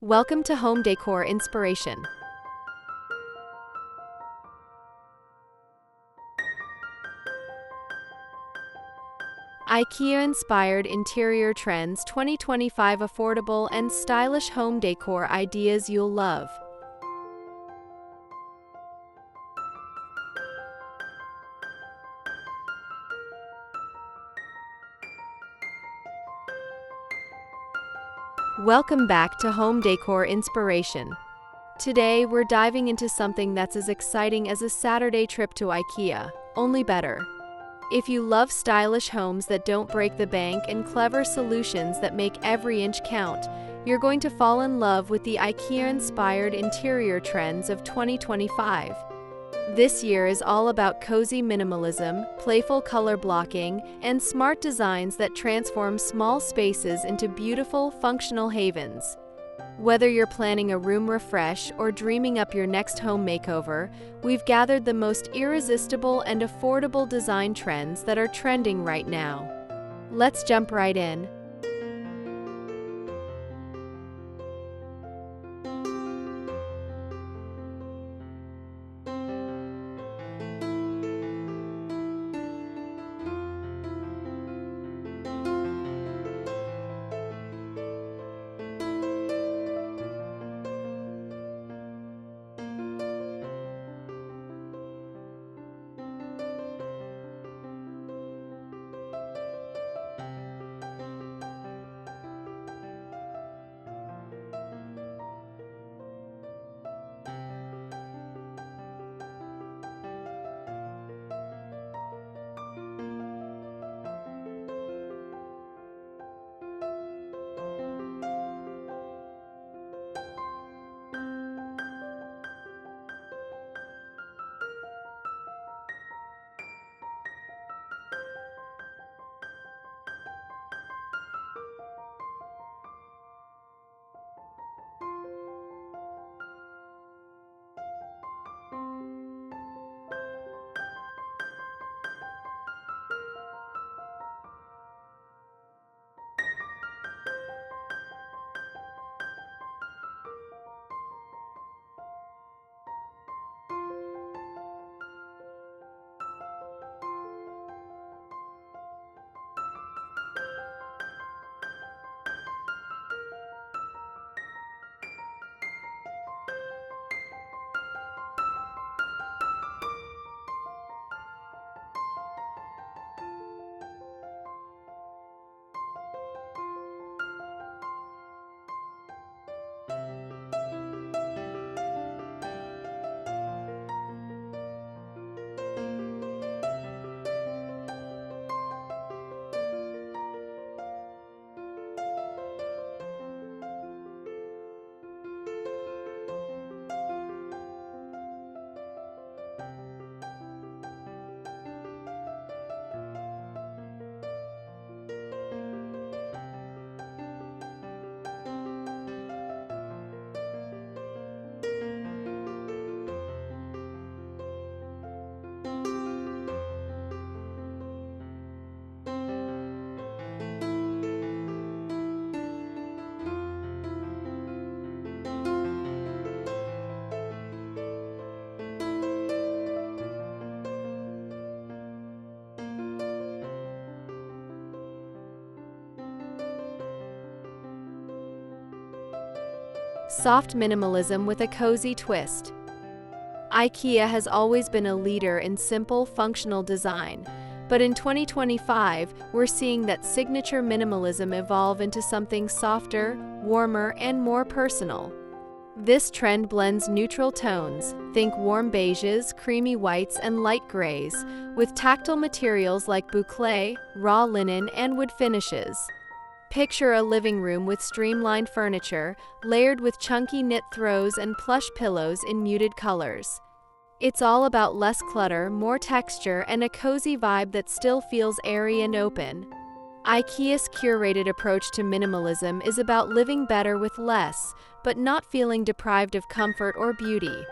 Welcome to Home Decor Inspiration. IKEA-Inspired Interior Trends 2025 Affordable and Stylish Home Decor Ideas You'll Love. Welcome back to Home Decor Inspiration. Today, we're diving into something that's as exciting as a Saturday trip to IKEA, only better. If you love stylish homes that don't break the bank and clever solutions that make every inch count, you're going to fall in love with the IKEA-inspired interior trends of 2025. This year is all about cozy minimalism, playful color blocking, and smart designs that transform small spaces into beautiful, functional havens. Whether you're planning a room refresh or dreaming up your next home makeover, we've gathered the most irresistible and affordable design trends that are trending right now. Let's jump right in. Soft minimalism with a cozy twist. IKEA has always been a leader in simple, functional design, but in 2025, we're seeing that signature minimalism evolve into something softer, warmer, and more personal. This trend blends neutral tones, think warm beiges, creamy whites, and light grays, with tactile materials like boucle, raw linen, and wood finishes. Picture a living room with streamlined furniture, layered with chunky knit throws and plush pillows in muted colors. It's all about less clutter, more texture, and a cozy vibe that still feels airy and open. IKEA's curated approach to minimalism is about living better with less, but not feeling deprived of comfort or beauty.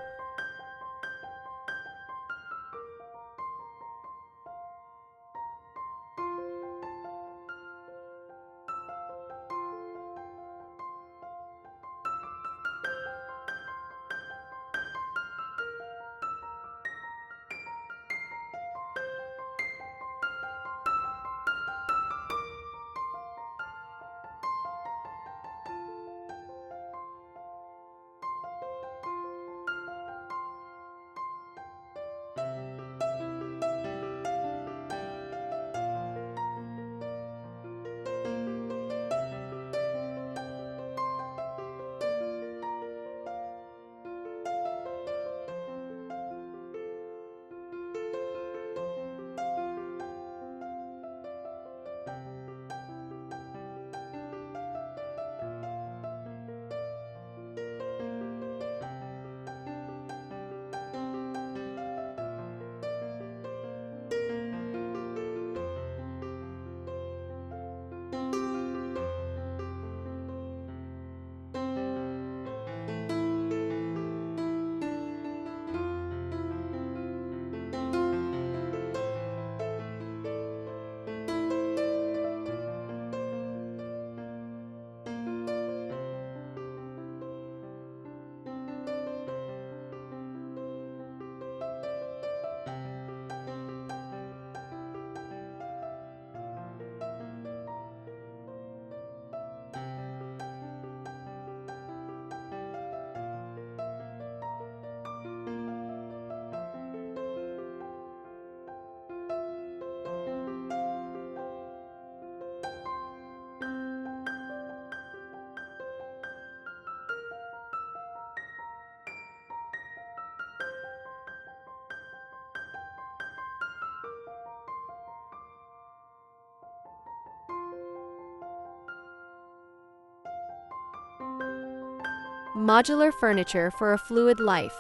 Modular furniture for a fluid life.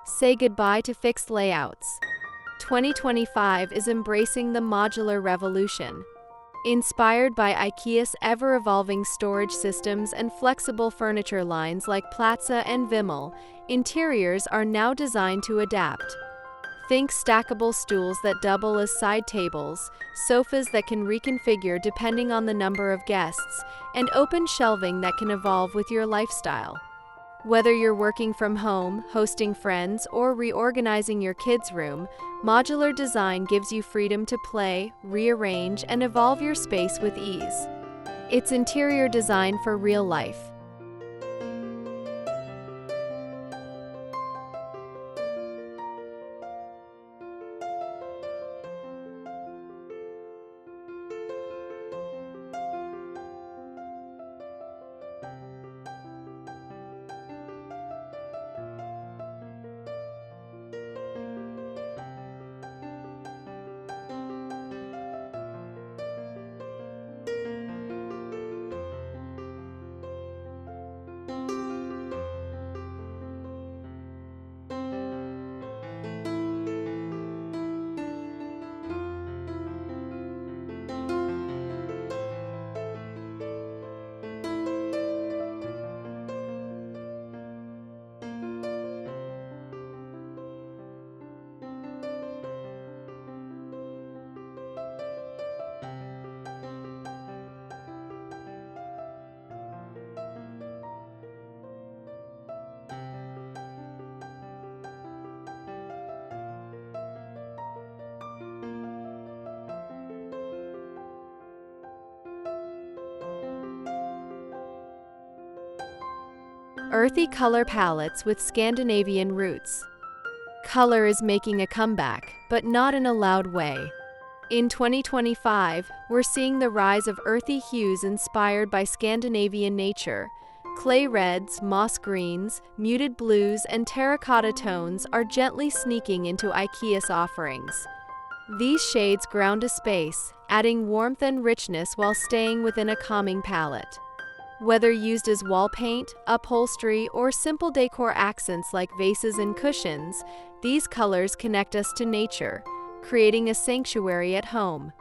Say goodbye to fixed layouts. 2025 is embracing the modular revolution. Inspired by IKEA's ever-evolving storage systems and flexible furniture lines like Platza and Vimmel, interiors are now designed to adapt. Think stackable stools that double as side tables, sofas that can reconfigure depending on the number of guests, and open shelving that can evolve with your lifestyle. Whether you're working from home, hosting friends, or reorganizing your kids' room, modular design gives you freedom to play, rearrange, and evolve your space with ease. It's interior design for real life. Earthy color palettes with Scandinavian roots. Color is making a comeback, but not in a loud way. In 2025, we're seeing the rise of earthy hues inspired by Scandinavian nature. Clay reds, moss greens, muted blues, and terracotta tones are gently sneaking into IKEA's offerings. These shades ground a space, adding warmth and richness while staying within a calming palette. Whether used as wall paint, upholstery, or simple decor accents like vases and cushions, these colors connect us to nature, creating a sanctuary at home.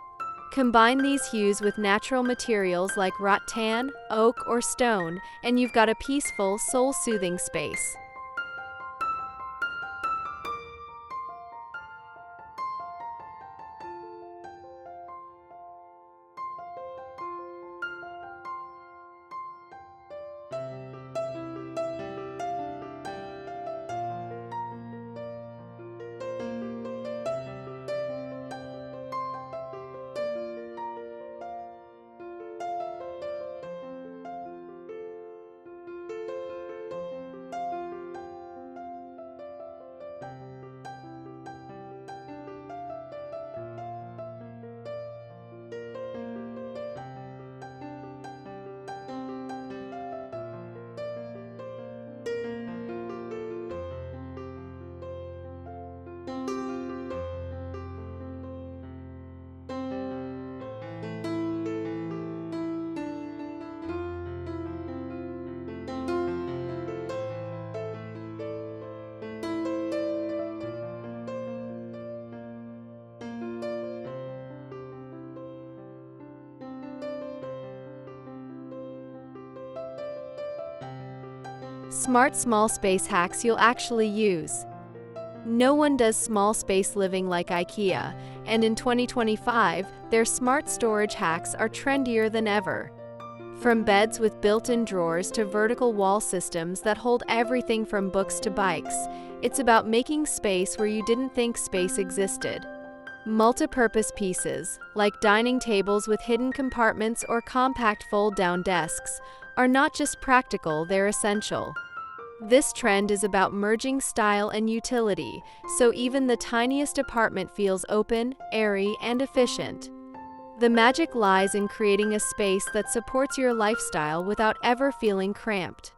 Combine these hues with natural materials like rattan, oak, or stone, and you've got a peaceful, soul-soothing space. Smart small space hacks you'll actually use. No one does small space living like IKEA, and in 2025, their smart storage hacks are trendier than ever. From beds with built-in drawers to vertical wall systems that hold everything from books to bikes, it's about making space where you didn't think space existed. Multi-purpose pieces, like dining tables with hidden compartments or compact fold-down desks, are not just practical, they're essential. This trend is about merging style and utility, so even the tiniest apartment feels open, airy, and efficient. The magic lies in creating a space that supports your lifestyle without ever feeling cramped.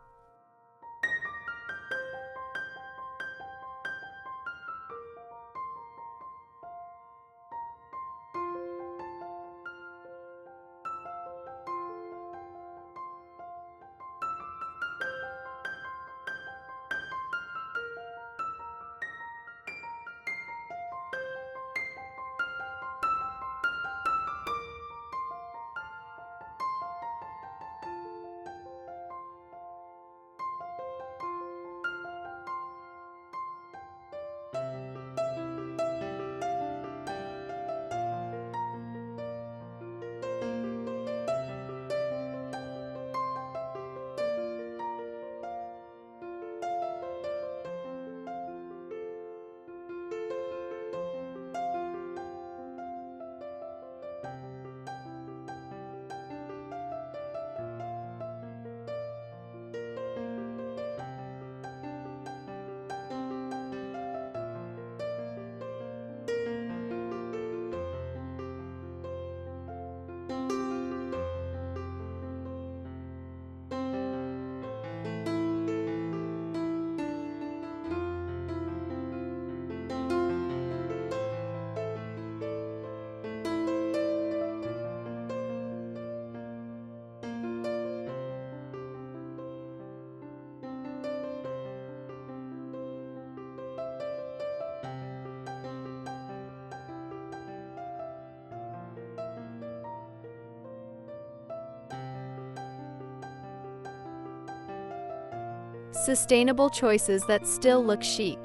Sustainable choices that still look chic.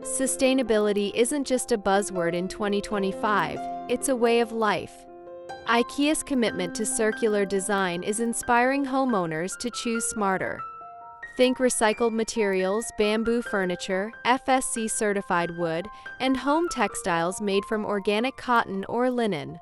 Sustainability isn't just a buzzword in 2025, it's a way of life. IKEA's commitment to circular design is inspiring homeowners to choose smarter. Think recycled materials, bamboo furniture, FSC-certified wood, and home textiles made from organic cotton or linen.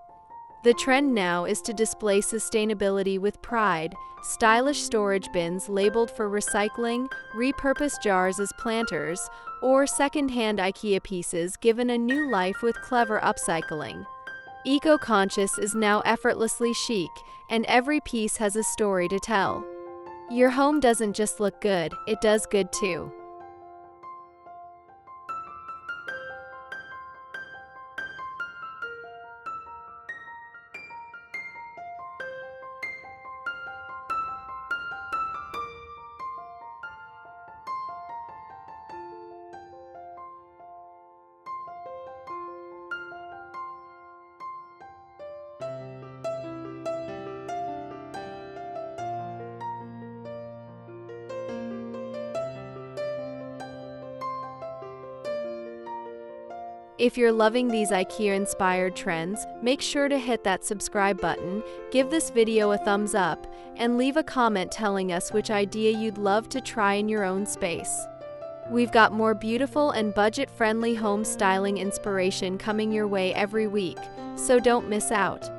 The trend now is to display sustainability with pride: stylish storage bins labeled for recycling, repurposed jars as planters, or second-hand IKEA pieces given a new life with clever upcycling. Eco-conscious is now effortlessly chic, and every piece has a story to tell. Your home doesn't just look good, it does good too. If you're loving these IKEA-inspired trends, make sure to hit that subscribe button, give this video a thumbs up, and leave a comment telling us which idea you'd love to try in your own space. We've got more beautiful and budget-friendly home styling inspiration coming your way every week, so don't miss out.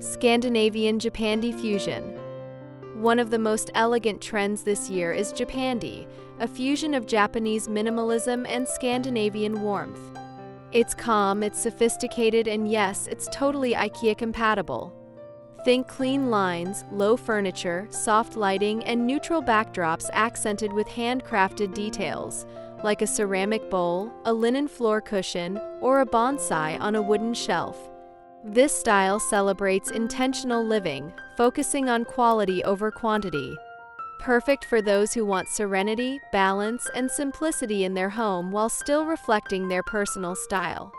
Scandinavian Japandi fusion. One of the most elegant trends this year is Japandi, a fusion of Japanese minimalism and Scandinavian warmth. It's calm, it's sophisticated, and yes, it's totally IKEA compatible. Think clean lines, low furniture, soft lighting, and neutral backdrops accented with handcrafted details, like a ceramic bowl, a linen floor cushion, or a bonsai on a wooden shelf. This style celebrates intentional living, focusing on quality over quantity. Perfect for those who want serenity, balance, and simplicity in their home while still reflecting their personal style.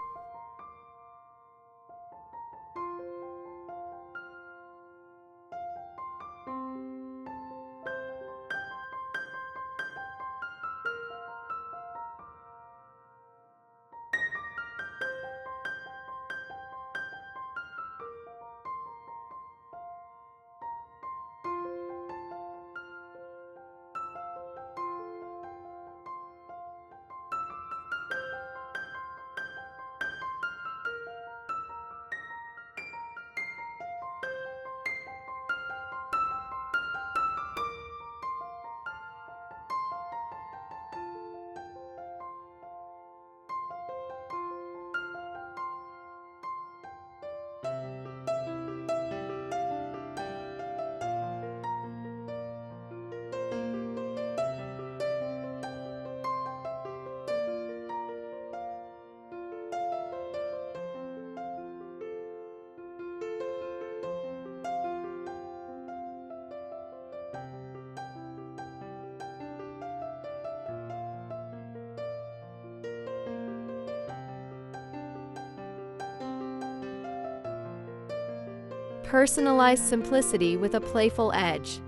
Personalized simplicity with a playful edge.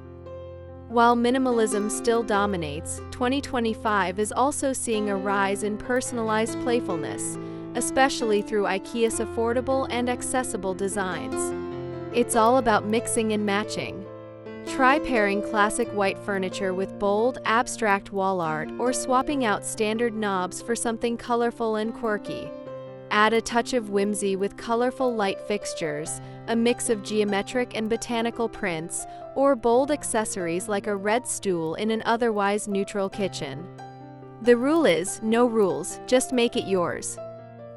While minimalism still dominates, 2025 is also seeing a rise in personalized playfulness, especially through IKEA's affordable and accessible designs. It's all about mixing and matching. Try pairing classic white furniture with bold, abstract wall art, or swapping out standard knobs for something colorful and quirky. Add a touch of whimsy with colorful light fixtures, a mix of geometric and botanical prints, or bold accessories like a red stool in an otherwise neutral kitchen. The rule is, no rules, just make it yours.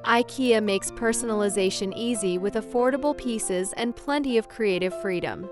IKEA makes personalization easy with affordable pieces and plenty of creative freedom.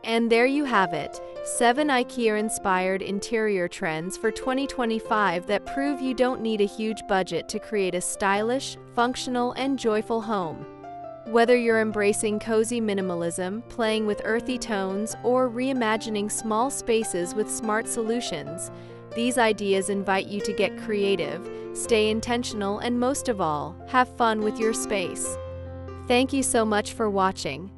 And there you have it, 7 IKEA-inspired interior trends for 2025 that prove you don't need a huge budget to create a stylish, functional, and joyful home. Whether you're embracing cozy minimalism, playing with earthy tones, or reimagining small spaces with smart solutions, these ideas invite you to get creative, stay intentional, and most of all, have fun with your space. Thank you so much for watching.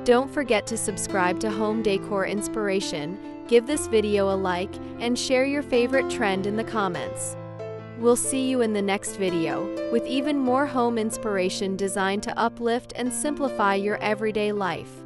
Don't forget to subscribe to Home Decor Inspiration, give this video a like, and share your favorite trend in the comments. We'll see you in the next video, with even more home inspiration designed to uplift and simplify your everyday life.